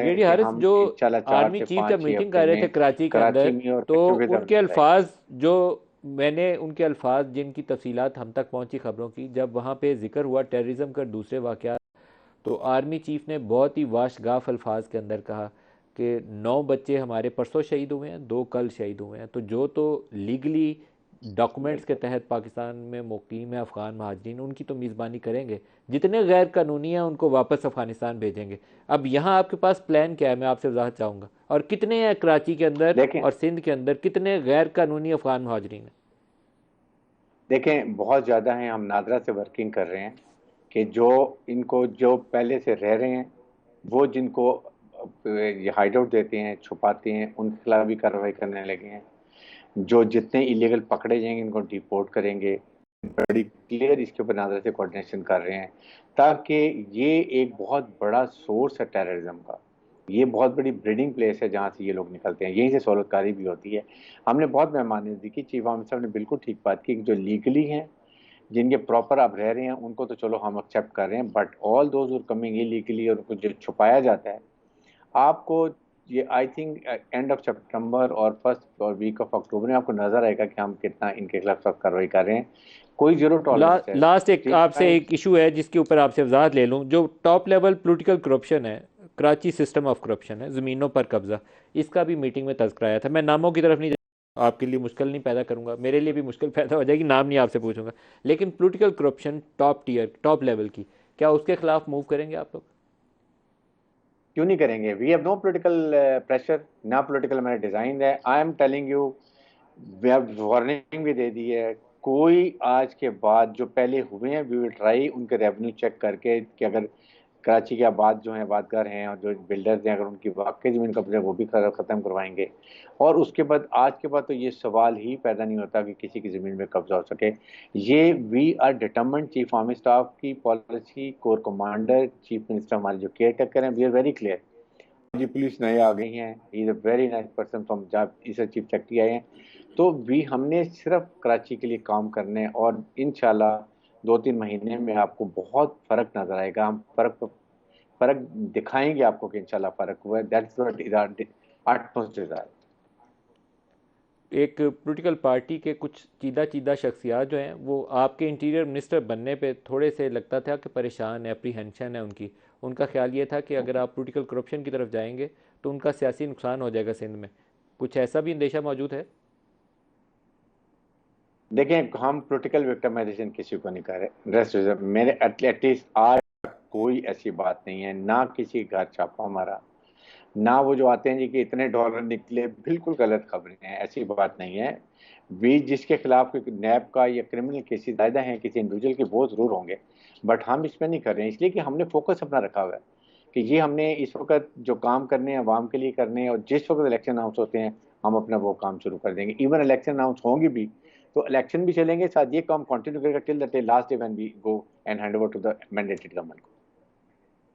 JD कि हारिस हम जो इंशाल्लाह चार आर्मी से चीफ जब पाँच ही मीटिंग हफ्ते कर रहे थे में कराची के कराची अंदर, में और तो बच्चों के साथ उनके नजर आएगी। अल्फाज जो मैंने उनके अल्फाज जिनकी तफसीलात हम तक पहुंची खबरों की, जब वहाँ पे जिक्र हुआ टेररिज्म का दूसरे वाक़यात, तो आर्मी चीफ ने बहुत ही वाशगाफ अल्फाज के अंदर कहा कि 9 बच्चे हमारे परसों शहीद हुए हैं, 2 कल शहीद हुए हैं, तो जो तो लीगली डॉक्यूमेंट्स के बिल्कुल। तहत पाकिस्तान में मुकीम है अफ़गान महाजरीन, उनकी तो मेज़बानी करेंगे, जितने गैर कानूनी हैं उनको वापस अफ़गानिस्तान भेजेंगे। अब यहाँ आपके पास प्लान क्या है, मैं आपसे वजाहत चाहूँगा, और कितने हैं कराची के अंदर देखें और सिंध के अंदर कितने गैर कानूनी अफ़गान महाजरीन हैं? देखें बहुत ज़्यादा हैं, हम नादरा से वर्किंग कर रहे हैं कि जो इनको जो पहले से रह रहे हैं, वो जिनको ये हाइड आउट देते हैं, छुपाते हैं, उनके खिलाफ भी कार्रवाई करने लगे हैं। जो जितने इलीगल पकड़े जाएंगे इनको डिपोर्ट करेंगे। बड़ी क्लियर इसके ऊपर नादरा से कोऑर्डिनेशन कर रहे हैं, ताकि ये एक बहुत बड़ा सोर्स है टेररिज्म का। ये बहुत बड़ी ब्रीडिंग प्लेस है जहाँ से ये लोग निकलते हैं, यहीं से सहूलतकारी भी होती है। हमने बहुत मेहमाननवाजी की, चीफ आमिर साहब ने बिल्कुल ठीक बात की कि जो लीगली हैं, जिनके प्रॉपर आप रह रहे हैं, उनको तो चलो हम एक्सेप्ट कर रहे हैं, but all those are coming illegally और उनको जो छुपाया जाता है आपको, ये I think end of September और फर्स्ट और वीक ऑफ अक्टूबर में आपको नजर आएगा कि हम कितना इनके खिलाफ सख्त कार्रवाई कर रहे हैं। कोई जीरो टॉलरेंस है। लास्ट एक आपसे चाहे एक इशू है जिसके ऊपर आपसे वजाहत ले लूँ, जो टॉप लेवल पॉलिटिकल करप्शन है, कराची सिस्टम ऑफ करप्शन है, ज़मीनों पर कब्जा, इसका भी मीटिंग में तज़किरा आया था। मैं नामों की तरफ नहीं आपके लिए मुश्किल नहीं पैदा करूंगा, मेरे लिए भी मुश्किल पैदा हो जाएगी, नाम नहीं आपसे पूछूंगा, लेकिन political corruption top tier top level की, क्या उसके खिलाफ मूव करेंगे आप लोग? क्यों नहीं करेंगे? We have no political pressure, ना पॉलिटिकल मैंने डिजाइन है। I am telling you, we have warning भी दे दी है। कोई आज के बाद जो पहले हुए हैं, वी विल ट्राई उनके रेवेन्यू चेक करके कि अगर कराची के आबाद जो हैं, आबादगार हैं और जो बिल्डर्स हैं, अगर उनकी वाकई ज़मीन कब्जे वो भी ख़त्म करवाएंगे। और उसके बाद आज के बाद तो ये सवाल ही पैदा नहीं होता कि किसी की ज़मीन में कब्जा हो सके। ये we are determent, chief army staff की policy, core commander, chief minister हमारे जो केयर टेकर हैं, वी आर वेरी क्लियर। जी पुलिस नए आ गई हैं, he is a very nice person from जब इसे चीफ सेक्रेटरी आए हैं। तो वी हमने सिर्फ कराची के लिए काम करने, और इंशाल्लाह 2-3 महीने में आपको बहुत फ़र्क नज़र आएगा। हम फ़र्क दिखाएंगे आपको कि इंशाल्लाह फ़र्क हुआ है। That's what is our utmost desire। एक पॉलिटिकल पार्टी के कुछ चीदा चीदा शख्सियात जो हैं, वो आपके इंटीरियर मिनिस्टर बनने पे थोड़े से लगता था कि परेशान है, अप्रीहेंशन है उनकी। उनका ख्याल ये था कि अगर आप पॉलिटिकल करप्शन की तरफ जाएंगे तो उनका सियासी नुकसान हो जाएगा सिंध में। कुछ ऐसा भी अंदेशा मौजूद है? देखें, हम पॉलिटिकल विक्टिमाइजेशन किसी को नहीं कर रहे। रेस्ट मेरे एटलीस्ट आज कोई ऐसी बात नहीं है, ना किसी घर छापा हमारा, ना वो जो आते हैं जी कि इतने डॉलर निकले, बिल्कुल गलत खबरें हैं, ऐसी बात नहीं है। भी जिसके खिलाफ कोई नैब का या क्रिमिनल केसेस ज्यादा हैं किसी इंडिविजुअल के, वो जरूर होंगे, बट हम इसमें नहीं कर रहे हैं, इसलिए कि हमने फोकस अपना रखा हुआ है कि ये हमने इस वक्त जो काम करने हैं अवाम के लिए करने हैं, और जिस वक्त इलेक्शन अनाउंस होते हैं हम अपना वो काम शुरू कर देंगे। इवन इलेक्शन अनाउंस होंगे भी तो इलेक्शन भी चलेंगे साथ, ये काम कंटिन्यू करेगा till the last day when we go and hand over to the mandated government.